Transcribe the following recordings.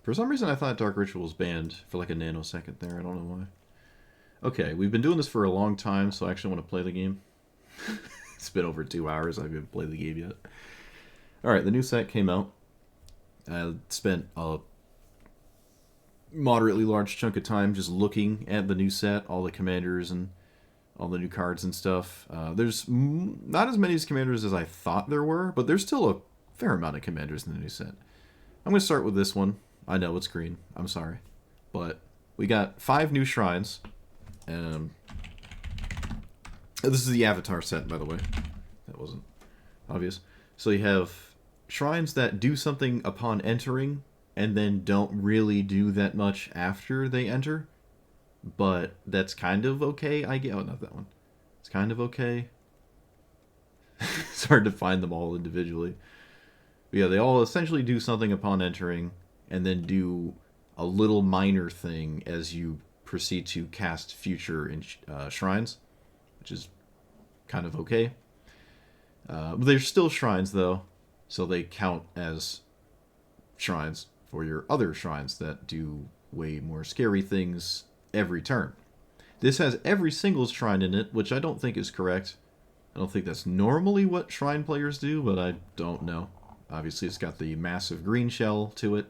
For some reason, I thought Dark Ritual was banned for like a nanosecond there. I don't know why. Okay, we've been doing this for a long time, so I actually want to play the game. It's been over 2 hours. I haven't played the game yet. Alright, the new set came out. I spent a moderately large chunk of time just looking at the new set, all the commanders and all the new cards and stuff. There's not as many commanders as I thought there were, but there's still a fair amount of commanders in the new set. I'm going to start with this one. I know it's green. I'm sorry. But we got 5 new shrines. This is the Avatar set, by the way. That wasn't obvious. So you have shrines that do something upon entering and then don't really do that much after they enter. But that's kind of okay, I get. Oh, not that one. It's kind of okay. It's hard to find them all individually. But yeah, they all essentially do something upon entering and then do a little minor thing as you proceed to cast future shrines, which is kind of okay. But they're still shrines, though, so they count as shrines for your other shrines that do way more scary things every turn. This has every single shrine in it, which I don't think is correct. I don't think that's normally what shrine players do, but I don't know. Obviously, it's got the massive green shell to it.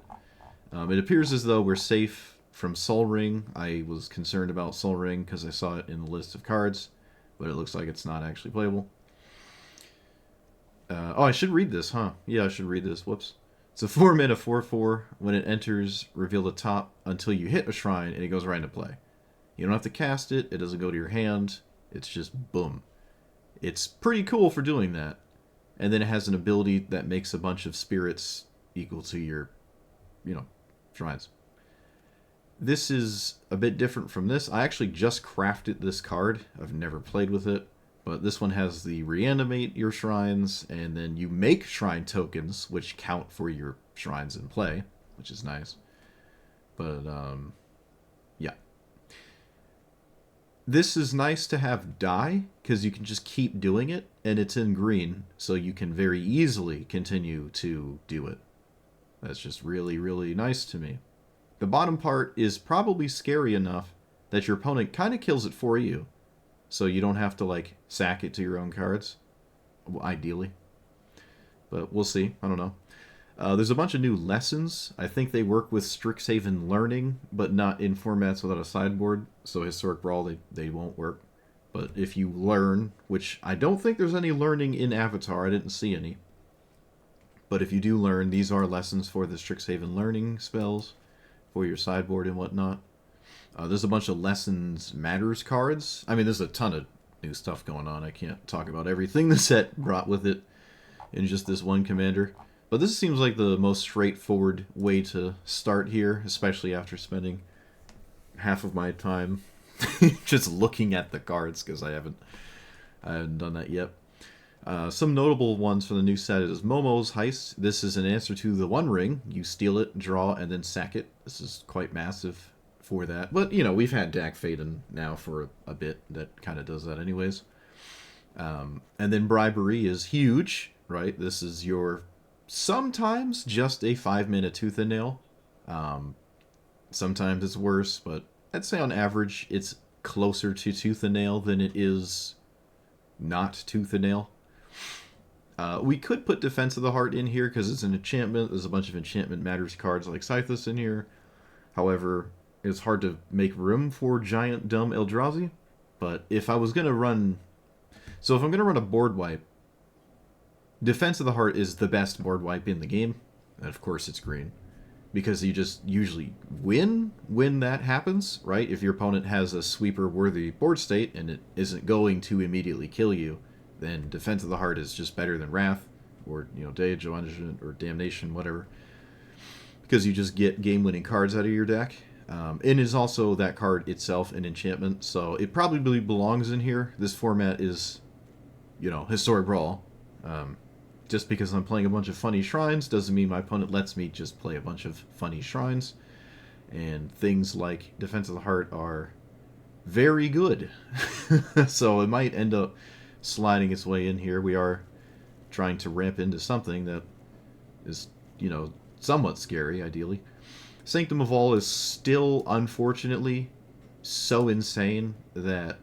It appears as though we're safe from Sol Ring. I was concerned about Sol Ring because I saw it in the list of cards, but it looks like it's not actually playable. Oh, I should read this, huh? Yeah, I should read this. Whoops. It's a 4-mana 4/4. When it enters, reveal the top until you hit a shrine, and it goes right into play. You don't have to cast it. It doesn't go to your hand. It's just boom. It's pretty cool for doing that. And then it has an ability that makes a bunch of spirits equal to your, shrines. This is a bit different from this. I actually just crafted this card. I've never played with it. But this one has the reanimate your shrines, and then you make shrine tokens, which count for your shrines in play, which is nice. But, yeah. This is nice to have die, because you can just keep doing it, and it's in green, so you can very easily continue to do it. That's just really, really nice to me. The bottom part is probably scary enough that your opponent kind of kills it for you, so you don't have to, sack it to your own cards, ideally. But we'll see. I don't know. There's a bunch of new lessons. I think they work with Strixhaven Learning, but not in formats without a sideboard. So Historic Brawl, they won't work. But if you learn, which I don't think there's any learning in Avatar. I didn't see any. But if you do learn, these are lessons for the Strixhaven Learning spells for your sideboard and whatnot. There's a bunch of Lessons Matters cards. I mean, there's a ton of new stuff going on. I can't talk about everything the set brought with it in just this one commander. But this seems like the most straightforward way to start here, especially after spending half of my time just looking at the cards, because I haven't done that yet. Some notable ones for the new set is Momo's Heist. This is an answer to the One Ring. You steal it, draw, and then sack it. This is quite massive for that. But, we've had Dak Faden now for a bit that kind of does that anyways. And then Bribery is huge, right? This is your sometimes just a 5-mana Tooth and Nail. Sometimes it's worse, but I'd say on average it's closer to Tooth and Nail than it is not Tooth and Nail. We could put Defense of the Heart in here because it's an enchantment. There's a bunch of Enchantment Matters cards like Scythus in here. However, it's hard to make room for Giant Dumb Eldrazi. But if I was going to run... So if I'm going to run a board wipe, Defense of the Heart is the best board wipe in the game. And of course it's green. Because you just usually win when that happens, right? If your opponent has a sweeper-worthy board state and it isn't going to immediately kill you, then Defense of the Heart is just better than Wrath, or, Day of Judgment, or Damnation, whatever. Because you just get game-winning cards out of your deck. It is also, that card itself, an enchantment, so it probably belongs in here. This format is, Historic Brawl. Just because I'm playing a bunch of funny shrines doesn't mean my opponent lets me just play a bunch of funny shrines. And things like Defense of the Heart are very good. So it might end up sliding its way in here. We are trying to ramp into something that is, somewhat scary, ideally. Sanctum of All is still, unfortunately, so insane that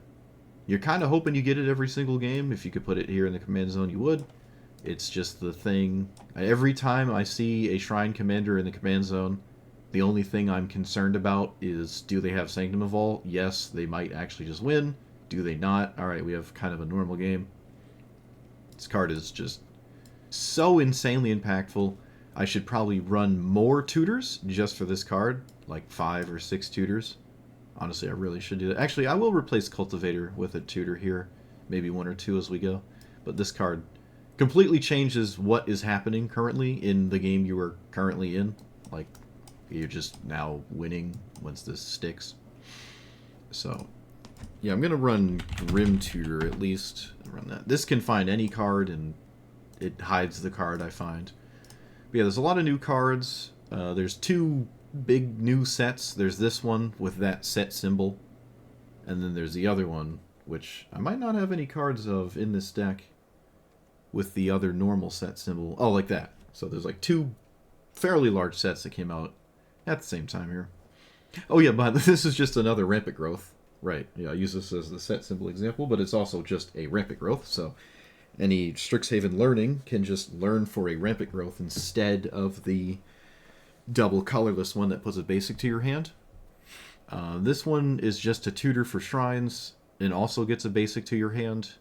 you're kind of hoping you get it every single game. If you could put it here in the command zone, you would. It's just the thing. Every time I see a Shrine Commander in the command zone, the only thing I'm concerned about is, do they have Sanctum of All? Yes, they might actually just win. Do they not? Alright, we have kind of a normal game. This card is just so insanely impactful. I should probably run more tutors just for this card, like 5 or 6 tutors. Honestly, I really should do that. Actually, I will replace Cultivator with a tutor here, maybe 1 or 2 as we go. But this card completely changes what is happening currently in the game you are currently in. Like, you're just now winning once this sticks. So, yeah, I'm going to run Grim Tutor at least. Run that. This can find any card, and it hides the card I find. But yeah, there's a lot of new cards. There's 2 big new sets. There's this one with that set symbol. And then there's the other one, which I might not have any cards of in this deck, with the other normal set symbol. Oh, like that. So there's like 2 fairly large sets that came out at the same time here. Oh yeah, but this is just another Rampant Growth. Right, yeah, I use this as the set symbol example, but it's also just a Rampant Growth, so any Strixhaven learning can just learn for a Rampant Growth instead of the double colorless one that puts a basic to your hand. This one is just a tutor for shrines and also gets a basic to your hand.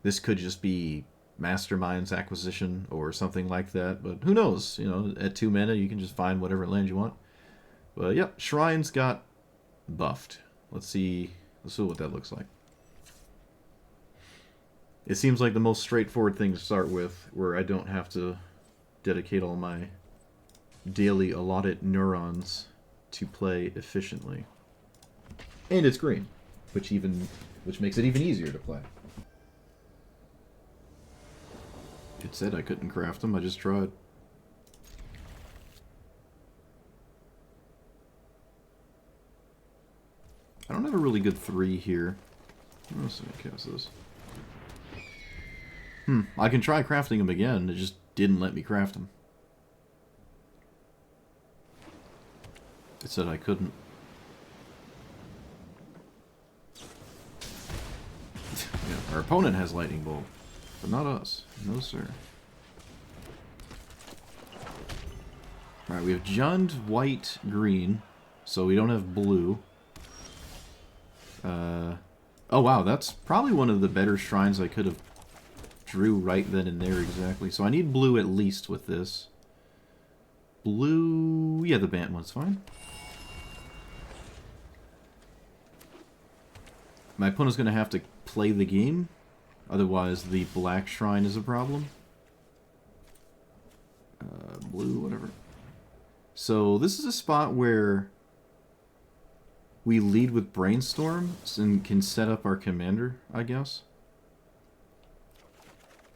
This could just be Mastermind's Acquisition or something like that, but who knows? You know, at 2 mana you can just find whatever land you want. But yep, shrines got buffed. Let's see what that looks like. It seems like the most straightforward thing to start with, where I don't have to dedicate all my daily allotted neurons to play efficiently. And it's green, which makes it even easier to play. It said I couldn't craft them, I just tried. I don't have a really good 3 here. What else did I cast this? I can try crafting them again, it just didn't let me craft them. It said I couldn't. Yeah, our opponent has Lightning Bolt, but not us. No, sir. Alright, we have Jund, white, green, so we don't have blue. Oh wow, that's probably one of the better shrines I could have drew right then and there exactly. So I need blue at least with this. Blue... yeah, the Bant one's fine. My opponent's going to have to play the game, otherwise the black shrine is a problem. Blue, whatever. So this is a spot where we lead with Brainstorm and can set up our commander, I guess.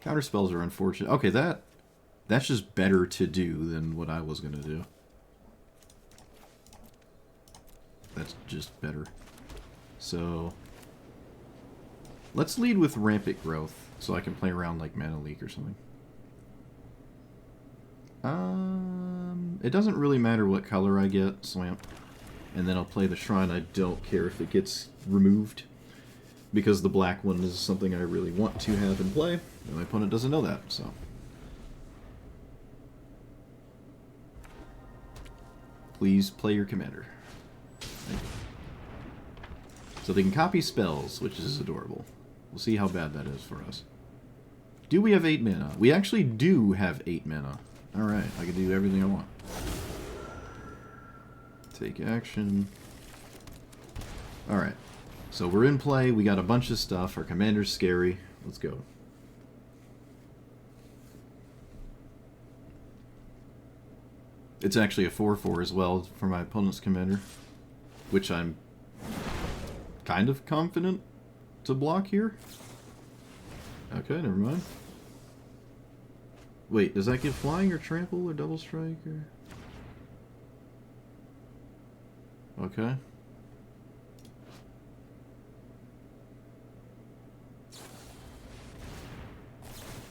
Counterspells are unfortunate. Okay, that's just better to do than what I was going to do. That's just better. So, let's lead with Rampant Growth, so I can play around like Mana Leak or something. It doesn't really matter what color I get, Swamp. And then I'll play the Shrine. I don't care if it gets removed, because the black one is something I really want to have in play, and my opponent doesn't know that, so. Please play your commander. Thank you. So they can copy spells, which is adorable. We'll see how bad that is for us. Do we have 8 mana? We actually do have 8 mana. Alright, I can do everything I want. Take action. Alright. So we're in play, we got a bunch of stuff, our commander's scary. Let's go. It's actually a 4/4 as well for my opponent's commander, which I'm kind of confident to block here. Okay, never mind. Wait, does that give flying or trample or double strike or... Okay.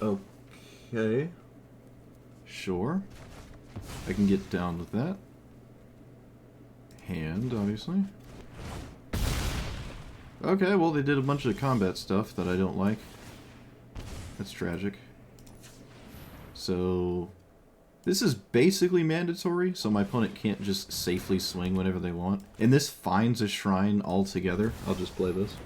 Okay. Sure. I can get down with that. hand, obviously. Okay, well, they did a bunch of combat stuff that I don't like. That's tragic. So, this is basically mandatory, so my opponent can't just safely swing whenever they want. And this finds a shrine altogether. I'll just play this.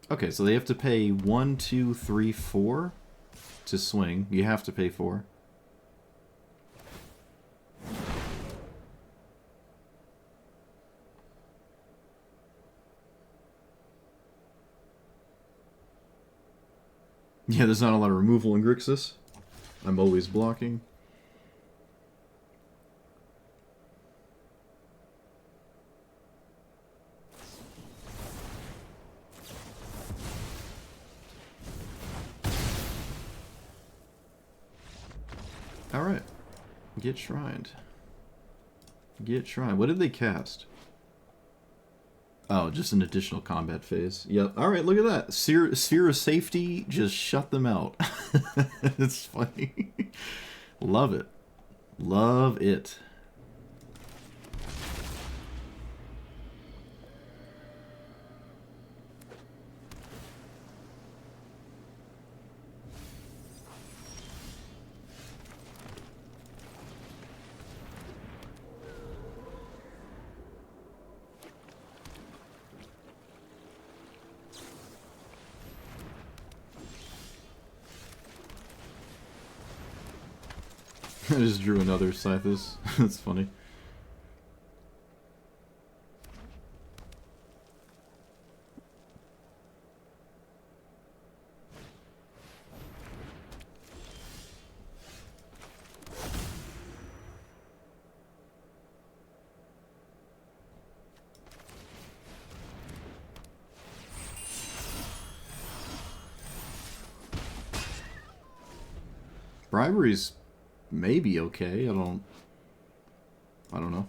Okay, so they have to pay 1, 2, 3, 4 to swing. You have to pay 4. Yeah, there's not a lot of removal in Grixis. I'm always blocking. Alright. Get shrined. Get shrined. What did they cast? Oh, just an additional combat phase. Yep. Alright, look at that. Sphere of Safety just shut them out. It's funny. Love it. Love it. I just drew another Scythus. That's funny. Bribery's maybe okay. I don't know.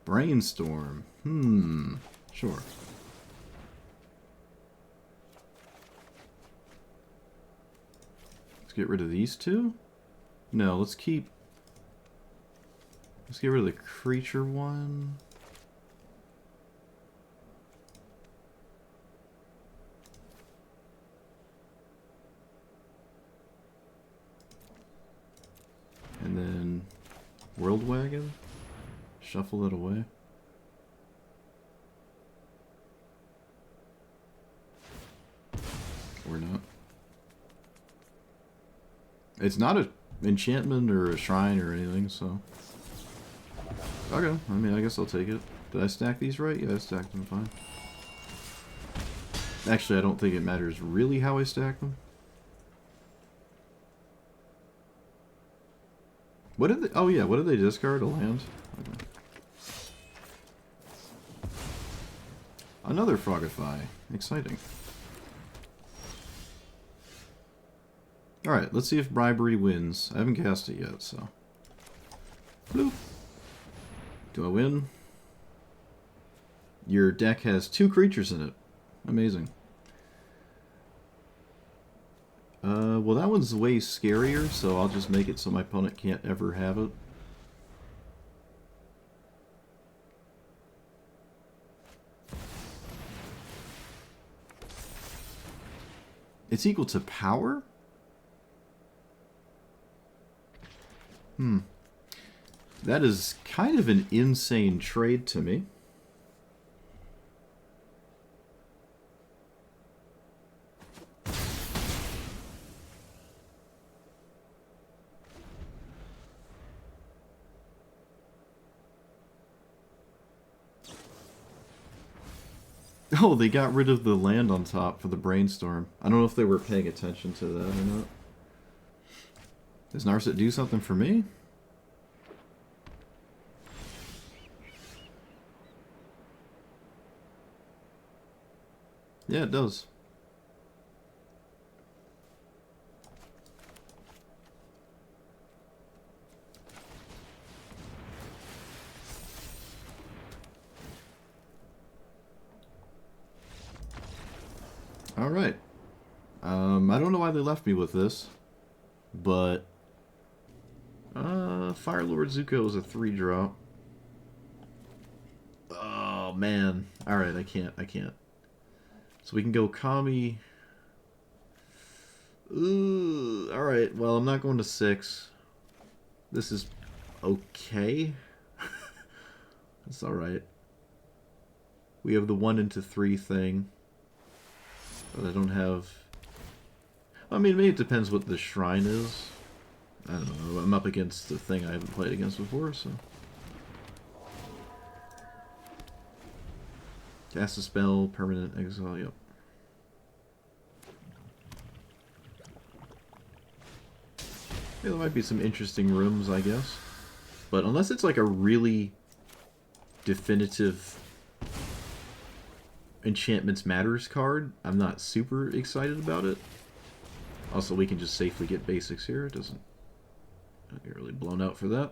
Brainstorm. Sure. Let's get rid of these two? No, let's get rid of the creature one. And then World Wagon. Shuffle it away. Or not. It's not an enchantment or a shrine or anything, so... Okay, I mean, I guess I'll take it. Did I stack these right? Yeah, I stacked them fine. Actually, I don't think it matters really how I stack them. What did they... Oh yeah, what did they discard? A land? Okay. Another Frogify. Exciting. Alright, let's see if Bribery wins. I haven't cast it yet, so... Bloop. Do I win? Your deck has 2 creatures in it. Amazing. Well that one's way scarier, so I'll just make it so my opponent can't ever have it. It's equal to power? That is kind of an insane trade to me. Oh, they got rid of the land on top for the brainstorm. I don't know if they were paying attention to that or not. Does Narset do something for me? Yeah, it does. Alright. I don't know why they left me with this, but Fire Lord Zuko is a 3-drop. Oh man. Alright, I can't. So we can go Kami. Ooh, alright, well I'm not going to 6. This is okay. That's alright. We have the 1 into 3 thing. But I don't have... I mean, maybe it depends what the shrine is. I don't know. I'm up against the thing I haven't played against before, so... Cast a spell, permanent exile, yep. Yeah, there might be some interesting rooms, I guess. But unless it's like a really definitive Enchantments Matters card, I'm not super excited about it. Also, we can just safely get basics here. It doesn't get really blown out for that.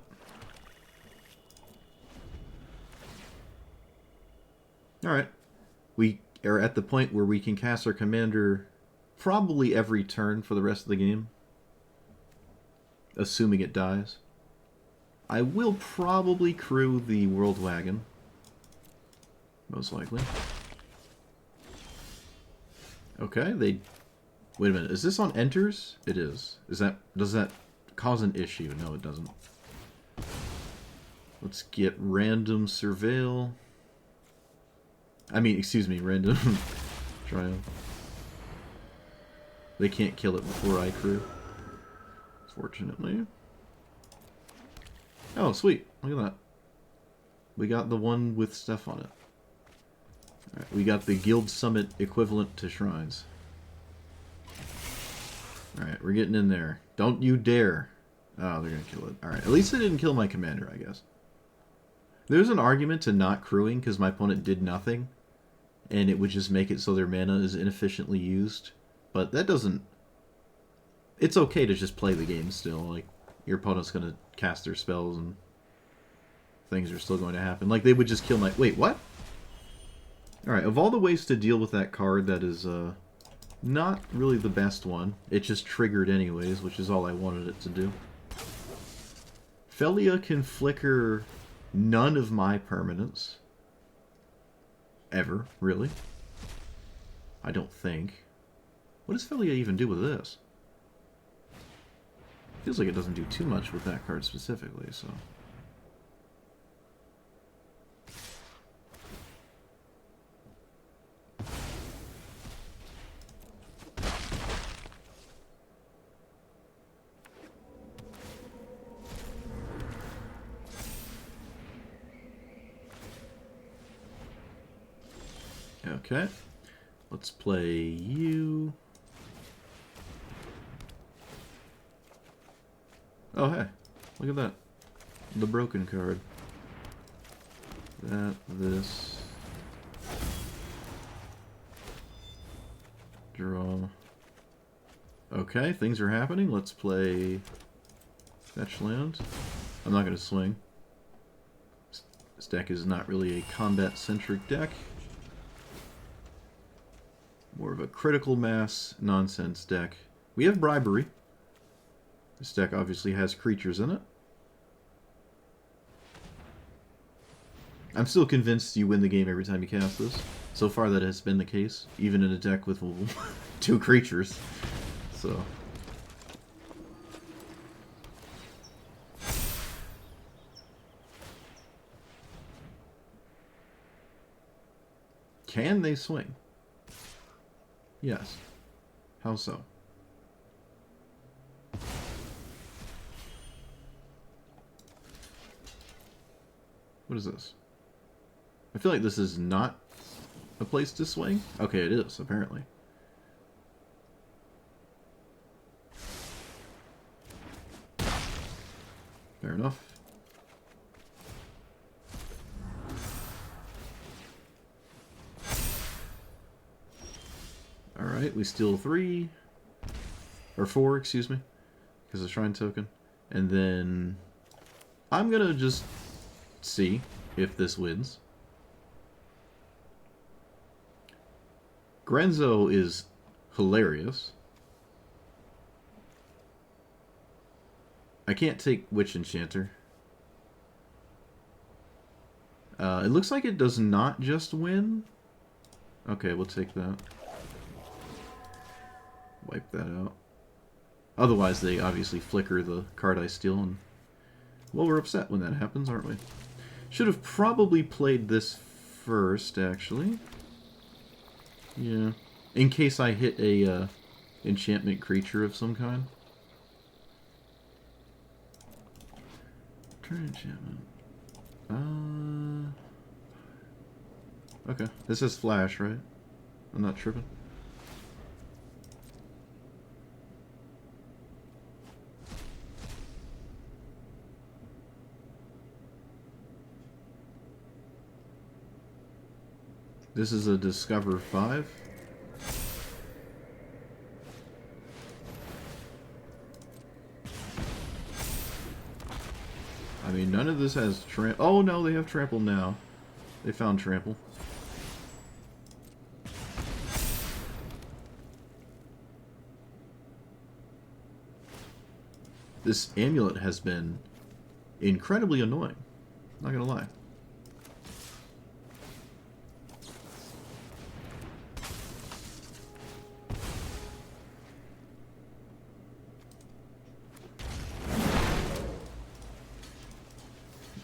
Alright. We are at the point where we can cast our commander probably every turn for the rest of the game. Assuming it dies. I will probably crew the World Wagon. Most likely. Okay, they... Wait a minute, is this on enters? It is. Does that cause an issue? No, it doesn't. Let's get random surveil. I mean, excuse me, random triumph. They can't kill it before I crew. Fortunately. Oh, sweet. Look at that. We got the one with stuff on it. Alright, we got the Guild Summit equivalent to shrines. Alright, we're getting in there. Don't you dare. Oh, they're gonna kill it. Alright, at least they didn't kill my commander, I guess. There's an argument to not crewing because my opponent did nothing. And it would just make it so their mana is inefficiently used. But that doesn't... It's okay to just play the game still. Like, your opponent's gonna cast their spells and things are still going to happen. Like, they would just kill my... Wait, what? Alright, of all the ways to deal with that card, that is not really the best one. It just triggered anyways, which is all I wanted it to do. Felia can flicker none of my permanents. Ever, really. I don't think. What does Felia even do with this? Feels like it doesn't do too much with that card specifically, so... Okay, let's play you. Oh, hey, look at that. The broken card. That, this. Draw. Okay, things are happening. Let's play fetch land. I'm not going to swing. This deck is not really a combat-centric deck. More of a critical mass nonsense deck. We have bribery. This deck obviously has creatures in it. I'm still convinced you win the game every time you cast this. So far that has been the case, even in a deck with 2 creatures. So... Can they swing? Yes. How so? What is this? I feel like this is not a place to swing? Okay, it is, apparently. Fair enough. Alright, we steal 3. Or 4, excuse me. Because of Shrine Token. And then I'm gonna just see if this wins. Grenzo is hilarious. I can't take Witch Enchanter. It looks like it does not just win. Okay, we'll take that. Wipe that out. Otherwise, they obviously flicker the card I steal, and well, we're upset when that happens, aren't we? Should have probably played this first, actually. Yeah. In case I hit a enchantment creature of some kind. Turn enchantment. Okay. This is flash, right? I'm not tripping. This is a Discover 5. I mean, none of this has trample. Oh no, they have trample now. They found trample. This amulet has been incredibly annoying. Not gonna lie.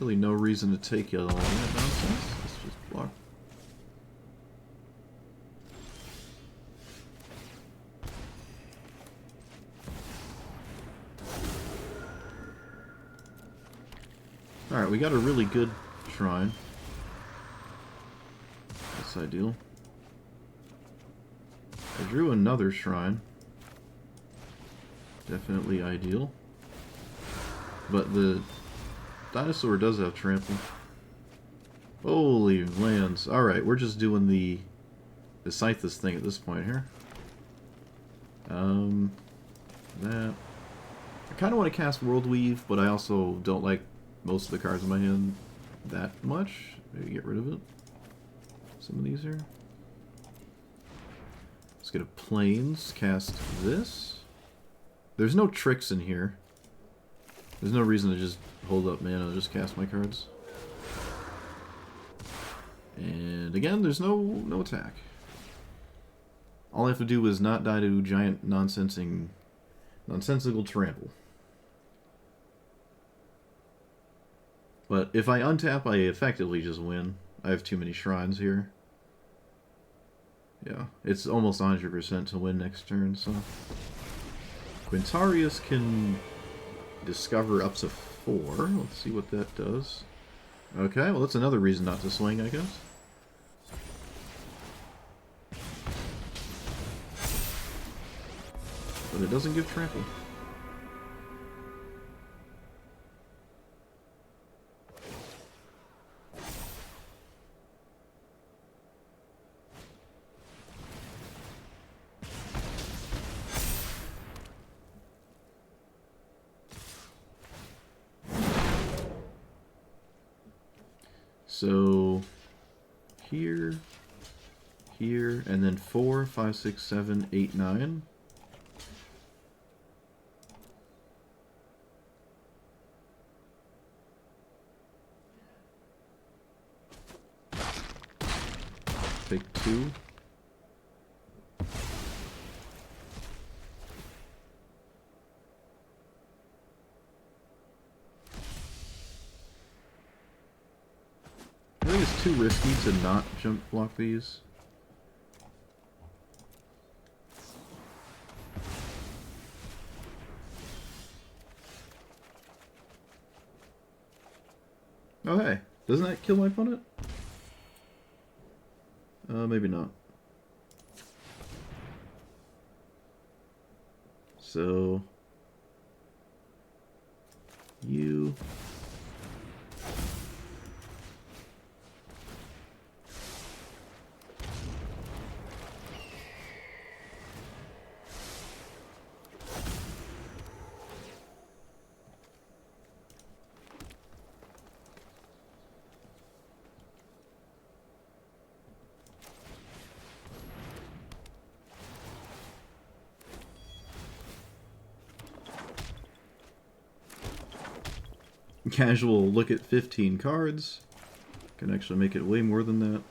Really no reason to take all that nonsense. Let's just block. Alright, we got a really good shrine. That's ideal. I drew another shrine. Definitely ideal. But the dinosaur does have trample. Holy lands. Alright, we're just doing the Scythus thing at this point here. That. I kind of want to cast World Weave, but I also don't like most of the cards in my hand that much. Maybe get rid of it. Some of these here. Let's get a Plains, cast this. There's no tricks in here. There's no reason to just hold up mana, just cast my cards. And again, there's no attack. All I have to do is not die to giant nonsensical trample. But if I untap, I effectively just win. I have too many shrines here. Yeah, it's almost 100% to win next turn, so... Quintarius can discover up to 4. Let's see what that does. Okay, well that's another reason not to swing, I guess. But it doesn't give trample. So, here, and then 4, 5, 6, 7, 8, 9. Take 2. I think it's too risky to not jump block these. Oh hey, doesn't that kill my opponent? Maybe not. So you casual look at 15 cards. Can actually make it way more than that.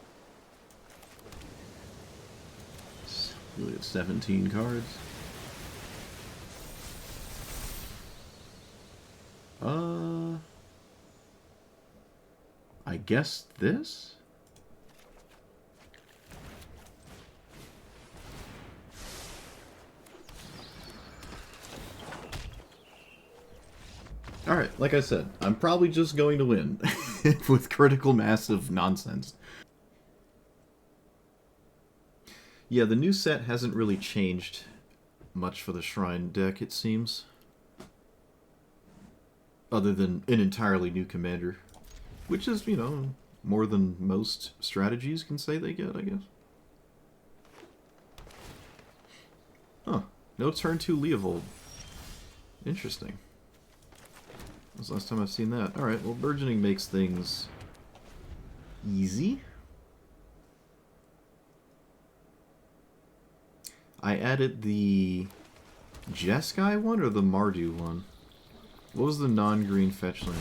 Look at 17 cards. I guess this? Alright, like I said, I'm probably just going to win with critical mass of nonsense. Yeah, the new set hasn't really changed much for the Shrine deck, it seems. Other than an entirely new commander. Which is, you know, more than most strategies can say they get, I guess. Huh. No turn 2 Leovold. Interesting. That was the last time I've seen that. Alright, well, Burgeoning makes things easy. I added the Jeskai one or the Mardu one? What was the non-green fetch land?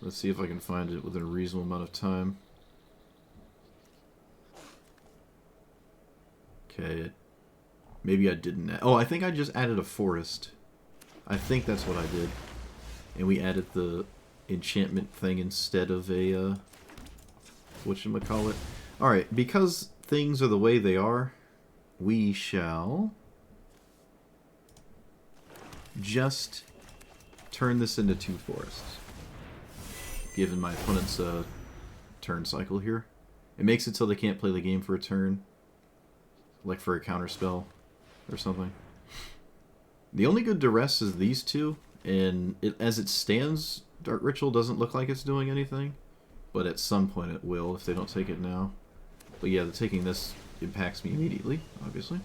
Let's see if I can find it within a reasonable amount of time. Okay. Maybe I didn't. Oh, I think I just added a forest. I think that's what I did. And we added the enchantment thing instead of a, whatchamacallit. Alright, because things are the way they are, we shall just turn this into 2 forests. Given my opponent's turn cycle here. It makes it so they can't play the game for a turn. Like for a counter spell or something. The only good duress is these two, and as it stands, Dark Ritual doesn't look like it's doing anything. But at some point it will if they don't take it now. But yeah, taking this impacts me immediately, obviously.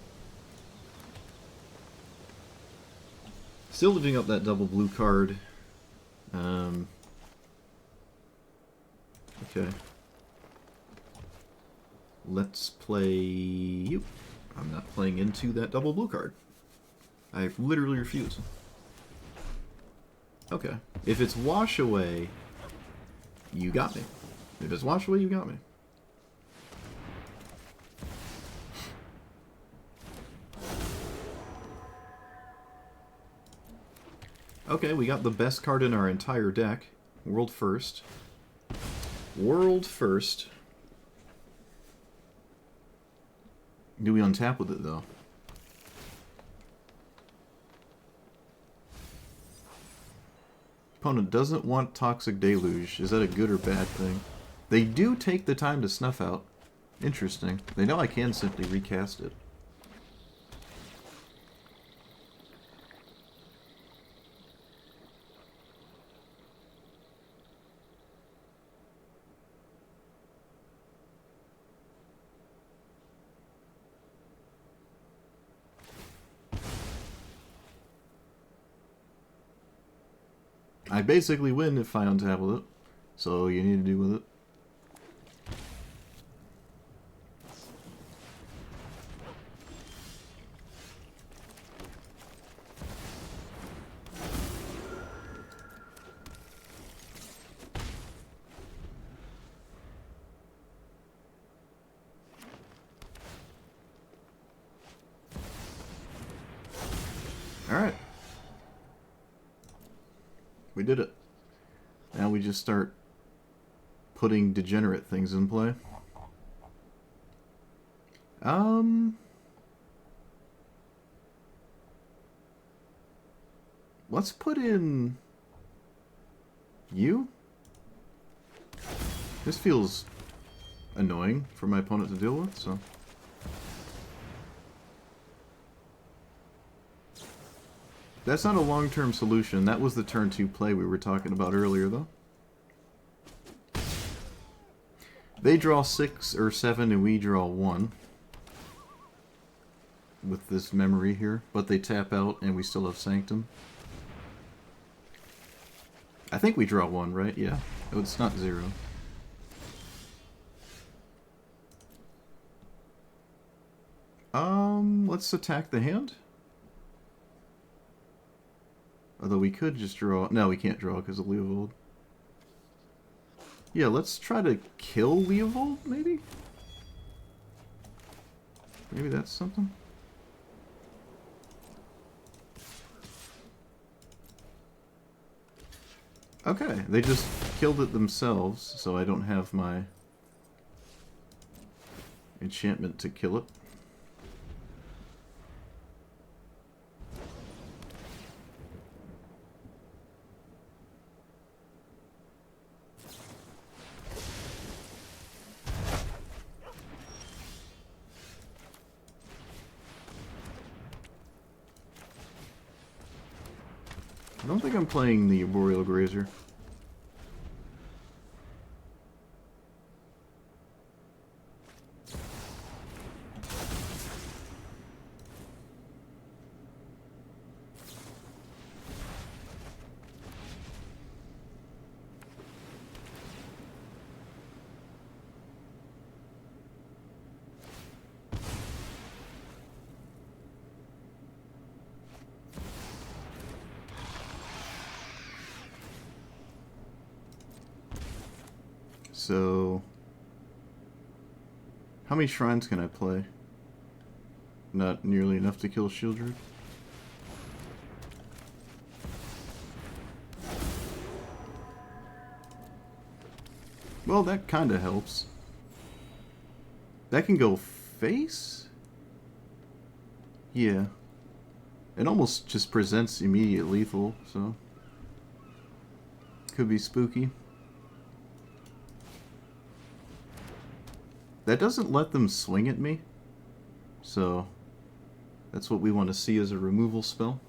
Still living up that double blue card. Okay. Let's play you. I'm not playing into that double blue card. I literally refuse. Okay. If it's wash away, you got me. If it's wash away, you got me. Okay, we got the best card in our entire deck. World First. World First. Do we untap with it, though? Opponent doesn't want Toxic Deluge. Is that a good or bad thing? They do take the time to snuff out. Interesting. They know I can simply recast it. I basically win if I untap with it. So you need to do with it. Alright. We did it. Now we just start putting degenerate things in play. Let's put in you. This feels annoying for my opponent to deal with, so... That's not a long-term solution. That was the turn 2 play we were talking about earlier, though. They draw 6 or 7 and we draw 1. With this memory here. But they tap out and we still have Sanctum. I think we draw 1, right? Yeah. Oh, it's not 0. Let's attack the hand. Although we could just draw... No, we can't draw because of Leovold. Yeah, let's try to kill Leovold, maybe? Maybe that's something? Okay, they just killed it themselves, so I don't have my enchantment to kill it. I don't think I'm playing the Arboreal Grazer. So, how many shrines can I play? Not nearly enough to kill Shieldred. Well, that kinda helps. That can go face? Yeah. It almost just presents immediate lethal, so... Could be spooky. That doesn't let them swing at me, so that's what we want to see as a removal spell.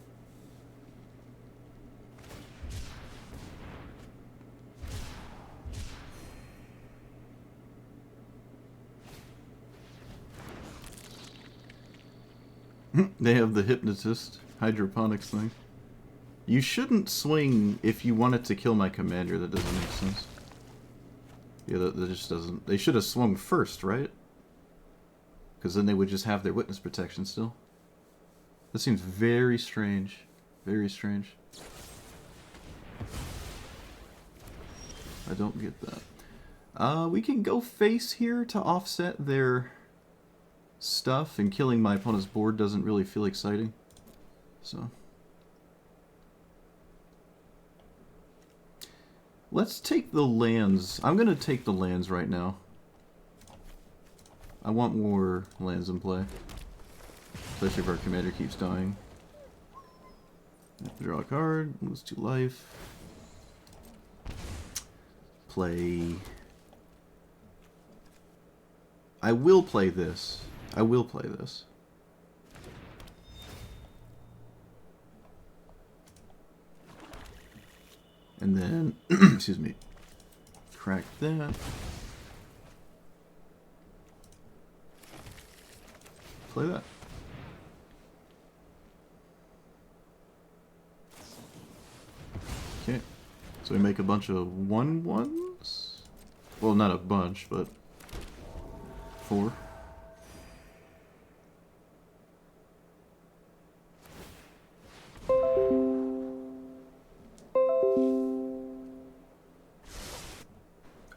They have the Hypnotist, Hydroponics thing. You shouldn't swing if you wanted to kill my commander, that doesn't make sense. Yeah, that just doesn't... They should have swung first, right? Because then they would just have their witness protection still. That seems very strange. Very strange. I don't get that. We can go face here to offset their stuff, and killing my opponent's board doesn't really feel exciting. So... Let's take the lands. I'm going to take the lands right now. I want more lands in play. Especially if our commander keeps dying. Draw a card. Lose 2 life. Play. I will play this. I will play this. And then, excuse me, crack that. Play that. Okay, so we make a bunch of 1/1s? Well, not a bunch, but 4.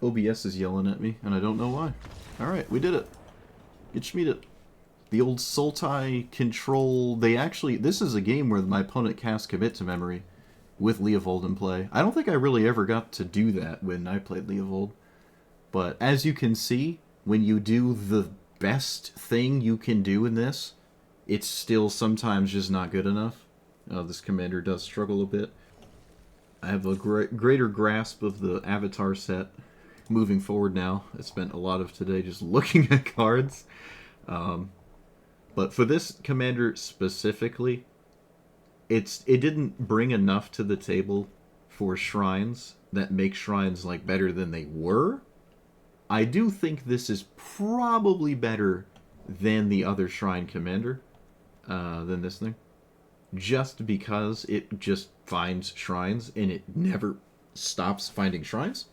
OBS is yelling at me, and I don't know why. Alright, we did it. It. The old Sultai control... They actually... This is a game where my opponent casts Commit to Memory with Leovold in play. I don't think I really ever got to do that when I played Leovold. But as you can see, when you do the best thing you can do in this, it's still sometimes just not good enough. This commander does struggle a bit. I have a greater grasp of the avatar set moving forward now. I spent a lot of today just looking at cards. But for this commander specifically, it didn't bring enough to the table for shrines that make shrines like better than they were. I do think this is probably better than the other shrine commander, than this thing, just because it just finds shrines and it never stops finding shrines,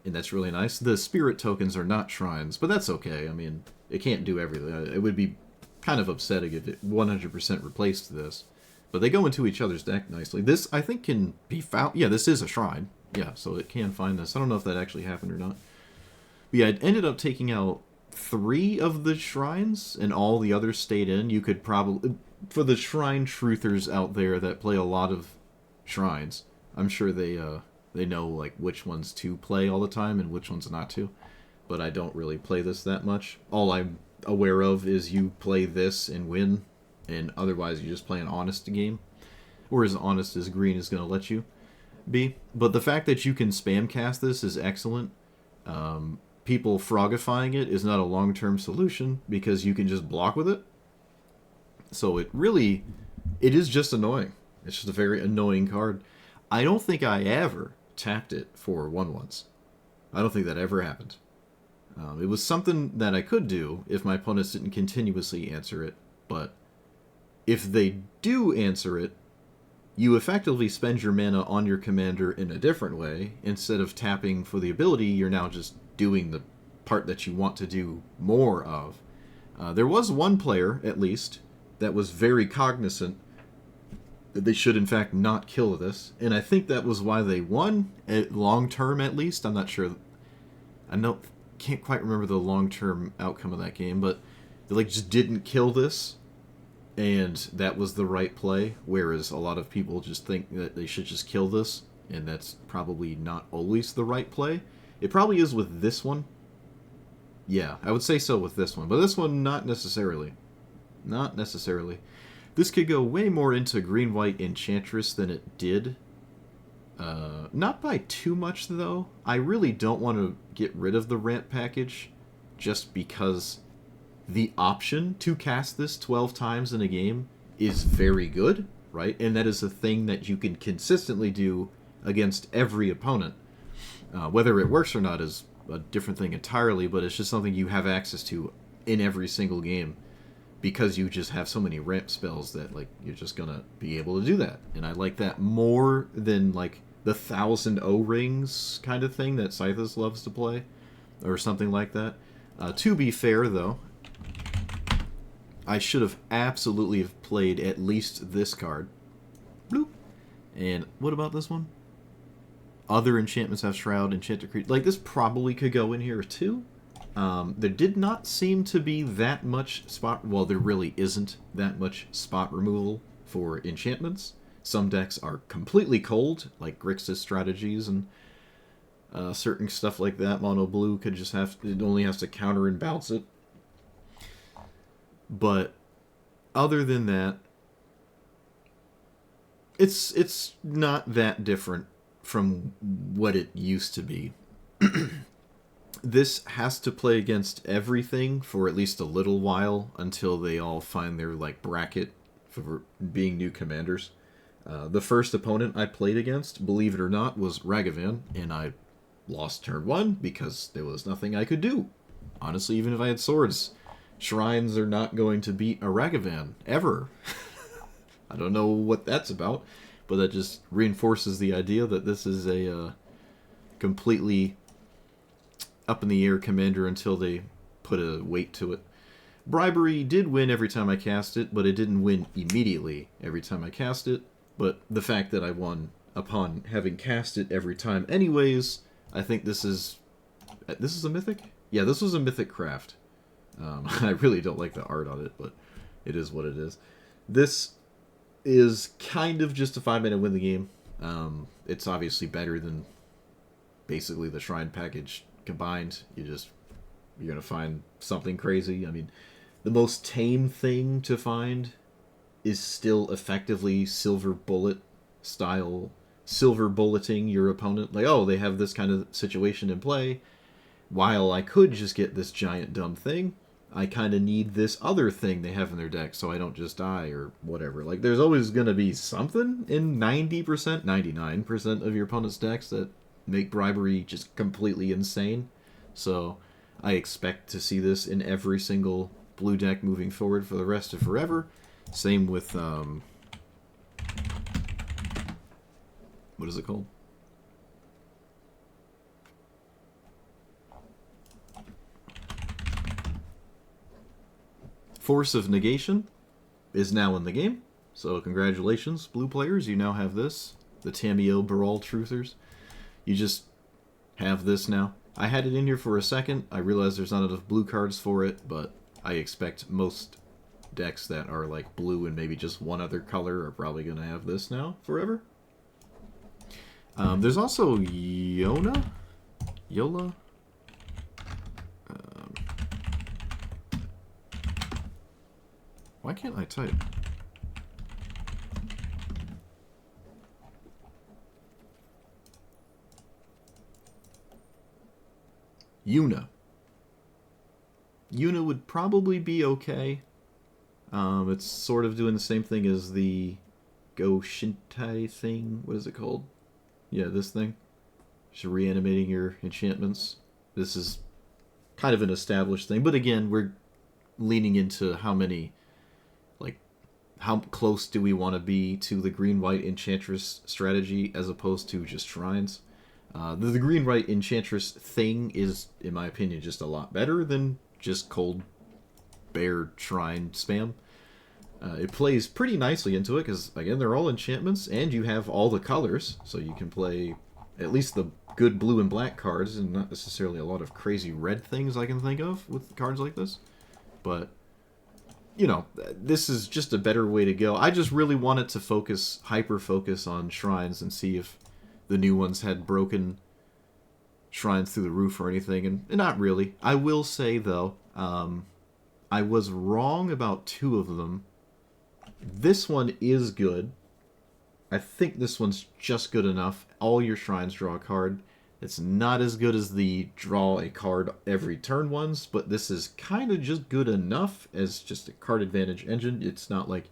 and that's really nice. The spirit tokens are not shrines, but that's okay. I mean, it can't do everything. It would be kind of upsetting if it 100% replaced this. But they go into each other's deck nicely. This, I think, can be found. Yeah, this is a shrine. Yeah, so it can find this. I don't know if that actually happened or not. But yeah, it ended up taking out 3 of the shrines, and all the others stayed in. You could probably... For the shrine truthers out there that play a lot of shrines, I'm sure they know like which ones to play all the time and which ones not to. But I don't really play this that much. All I'm aware of is you play this and win, and otherwise you just play an honest game, or as honest as green is going to let you be. But the fact that you can spam cast this is excellent. People frogifying it is not a long-term solution because you can just block with it. So it is just annoying. It's just a very annoying card. I don't think I ever tapped it for 1/1s. I don't think that ever happened. It was something that I could do if my opponents didn't continuously answer it, but if they do answer it, you effectively spend your mana on your commander in a different way. Instead of tapping for the ability, you're now just doing the part that you want to do more of. There was one player, at least, that was very cognizant that they should, in fact, not kill this, and I think that was why they won, long term at least. I'm not sure. Can't quite remember the long-term outcome of that game, but they like just didn't kill this, and that was the right play, whereas a lot of people just think that they should just kill this, and that's probably not always the right play. It probably is with this one. Yeah, I would say so with this one, but this one, not necessarily. Not necessarily. This could go way more into green-white Enchantress than it did. Not by too much, though. I really don't want to get rid of the ramp package, just because the option to cast this 12 times in a game is very good, right? And that is a thing that you can consistently do against every opponent. Whether it works or not is a different thing entirely, but it's just something you have access to in every single game, because you just have so many ramp spells that like you're just gonna be able to do that. And I like that more than like the 1,000 O-rings kind of thing that Scythus loves to play, or something like that. To be fair, though, I should have absolutely have played at least this card. Bloop. And what about this one? Other enchantments have Shroud, Enchanted Creature. Like, this probably could go in here, too. There did not seem to be that much spot... Well, there really isn't that much spot removal for enchantments. Some decks are completely cold, like Grixis strategies and certain stuff like that. Mono blue could just have... It only has to counter and bounce it. But other than that, it's not that different from what it used to be. This has to play against everything for at least a little while until they all find their like bracket for being new commanders. The first opponent I played against, believe it or not, was Ragavan, and I lost turn 1 because there was nothing I could do. Honestly, even if I had swords, shrines are not going to beat a Ragavan, ever. I don't know what that's about, but that just reinforces the idea that this is a completely up-in-the-air commander until they put a weight to it. Bribery did win every time I cast it, but it didn't win immediately every time I cast it. But the fact that I won upon having cast it every time anyways, I think this is a mythic? Yeah, this was a mythic craft. I really don't like the art on it, but it is what it is. This is kind of just a 5-minute win the game. It's obviously better than basically the Shrine package combined. You're going to find something crazy. I mean, the most tame thing to find is still effectively Silver Bullet style silver bulleting your opponent. Like, oh, they have this kind of situation in play. While I could just get this giant dumb thing, I kind of need this other thing they have in their deck so I don't just die or whatever. Like, there's always going to be something in 90%, 99% of your opponent's decks that make bribery just completely insane. So I expect to see this in every single blue deck moving forward for the rest of forever. Same with, what is it called? Force of Negation is now in the game. So congratulations, blue players. You now have this. The Tamiyo Brawl Truthers. You just have this now. I had it in here for a second. I realized there's not enough blue cards for it, but I expect most decks that are like blue and maybe just one other color are probably going to have this now forever. There's also Yola. Why can't I type? Yuna. Yuna would probably be okay. It's sort of doing the same thing as the Go Shintai thing. What is it called? Yeah, this thing. Just reanimating your enchantments. This is kind of an established thing. But again, we're leaning into how many... Like, how close do we want to be to the green-white Enchantress strategy as opposed to just shrines? The green-white Enchantress thing is, in my opinion, just a lot better than just cold bear shrine spam. It plays pretty nicely into it because, again, they're all enchantments and you have all the colors, so you can play at least the good blue and black cards and not necessarily a lot of crazy red things I can think of with cards like this. But, you know, this is just a better way to go. I just really wanted to focus, hyper-focus on shrines and see if the new ones had broken shrines through the roof or anything, and not really. I will say, though, I was wrong about two of them. This one is good. I think this one's just good enough. All your shrines draw a card. It's not as good as the draw a card every turn ones, but this is kind of just good enough as just a card advantage engine. It's not like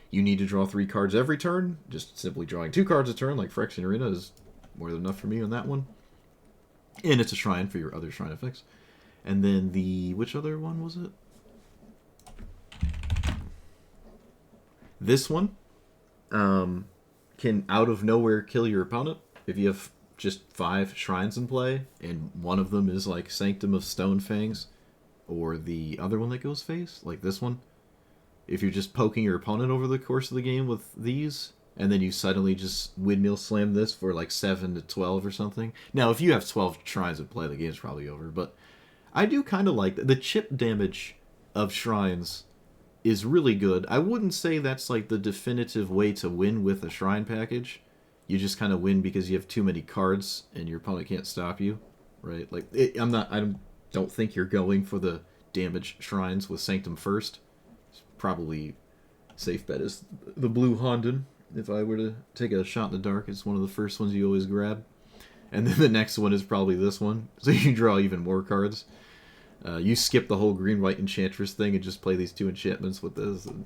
you need to draw 3 cards every turn. Just simply drawing 2 cards a turn, like Phyrexian Arena, is more than enough for me on that one. And it's a shrine for your other shrine effects. And then the... which other one was it? This one can out of nowhere kill your opponent if you have just 5 shrines in play, and one of them is like Sanctum of Stonefangs, or the other one that goes face, like this one. If you're just poking your opponent over the course of the game with these, and then you suddenly just windmill slam this for like 7 to 12 or something. Now, if you have 12 shrines in play, the game's probably over, but I do kind of like the chip damage of shrines is really good. I wouldn't say that's like the definitive way to win with a shrine package. You just kind of win because you have too many cards and your opponent can't stop you, right? Like I don't think you're going for the damage shrines with Sanctum first. It's probably safe bet is the blue Honden. If I were to take a shot in the dark, it's one of the first ones you always grab. And then the next one is probably this one, so you draw even more cards. You skip the whole green-white Enchantress thing and just play these 2 enchantments with this, and,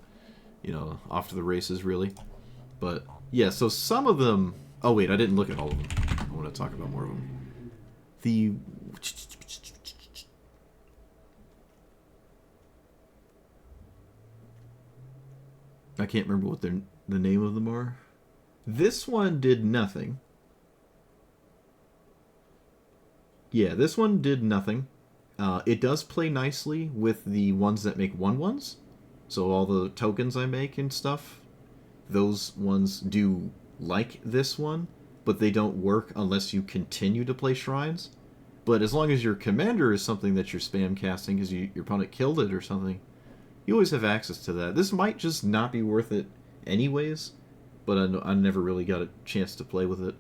you know, off to the races, really. But, yeah, so some of them... Oh, wait, I didn't look at all of them. I want to talk about more of them. The... I can't remember what the name of them are. This one did nothing. Yeah, this one did nothing. It does play nicely with the ones that make 1/1s. So all the tokens I make and stuff, those ones do like this one, but they don't work unless you continue to play shrines. But as long as your commander is something that you're spam casting because your opponent killed it or something, you always have access to that. This might just not be worth it anyways, but I never really got a chance to play with it.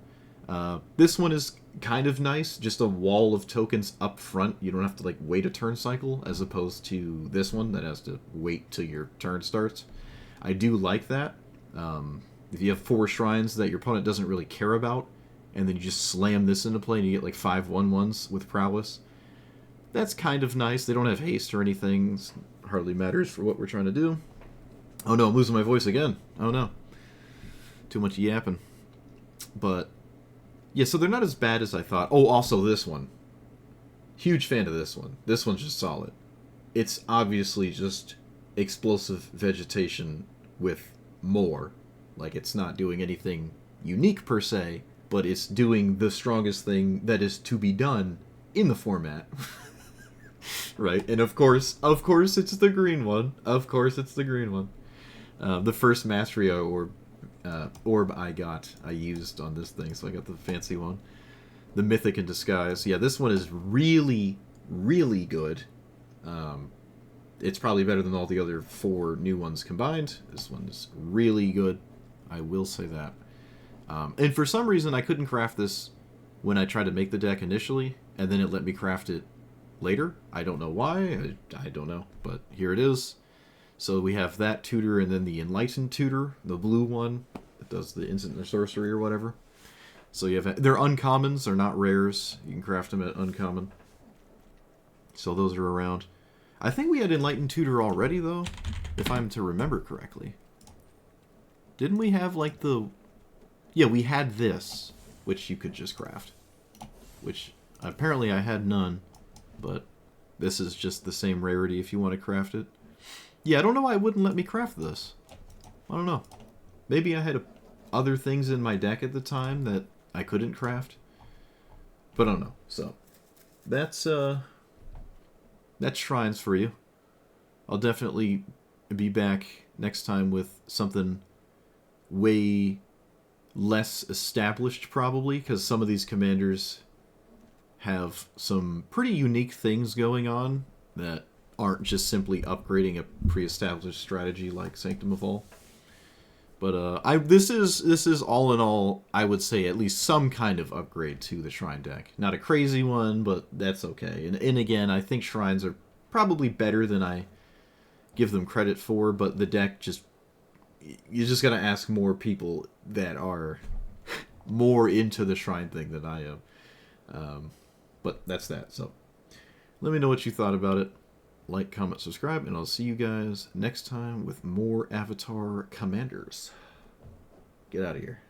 This one is kind of nice, just a wall of tokens up front. You don't have to like wait a turn cycle, as opposed to this one that has to wait till your turn starts. I do like that. If you have 4 shrines that your opponent doesn't really care about, and then you just slam this into play and you get like 5 1/1s with prowess, that's kind of nice. They don't have haste or anything. It hardly matters for what we're trying to do. Oh no, I'm losing my voice again. Oh no. Too much yapping. But, yeah, so they're not as bad as I thought. Oh, also this one. Huge fan of this one. This one's just solid. It's obviously just explosive vegetation with more. Like, it's not doing anything unique per se, but it's doing the strongest thing that is to be done in the format. Right? And of course it's the green one. Of course it's the green one. The first Mastery orb I used on this thing, so I got the fancy one. The Mythic in Disguise. Yeah, this one is really, really good. It's probably better than all the other 4 new ones combined. This one is really good. I will say that. And for some reason, I couldn't craft this when I tried to make the deck initially, and then it let me craft it later. I don't know why. I don't know, but here it is. So we have that tutor, and then the Enlightened tutor, the blue one that does the instant or sorcery or whatever. So you have, they're uncommons, they're not rares. You can craft them at uncommon. So those are around. I think we had Enlightened tutor already though, if I'm to remember correctly. Didn't we have like the... Yeah, we had this, which you could just craft. Which, apparently I had none, but this is just the same rarity if you want to craft it. Yeah, I don't know why it wouldn't let me craft this. I don't know. Maybe I had other things in my deck at the time that I couldn't craft. But I don't know. So, that's shrines for you. I'll definitely be back next time with something way less established, probably, because some of these commanders have some pretty unique things going on that aren't just simply upgrading a pre-established strategy like Sanctum of All. But this is all in all, I would say, at least some kind of upgrade to the Shrine deck. Not a crazy one, but that's okay. And again, I think Shrines are probably better than I give them credit for, but the deck just... You just gotta ask more people that are more into the Shrine thing than I am. But that's that, so... Let me know what you thought about it. Like, comment, subscribe, and I'll see you guys next time with more Avatar Commanders. Get out of here.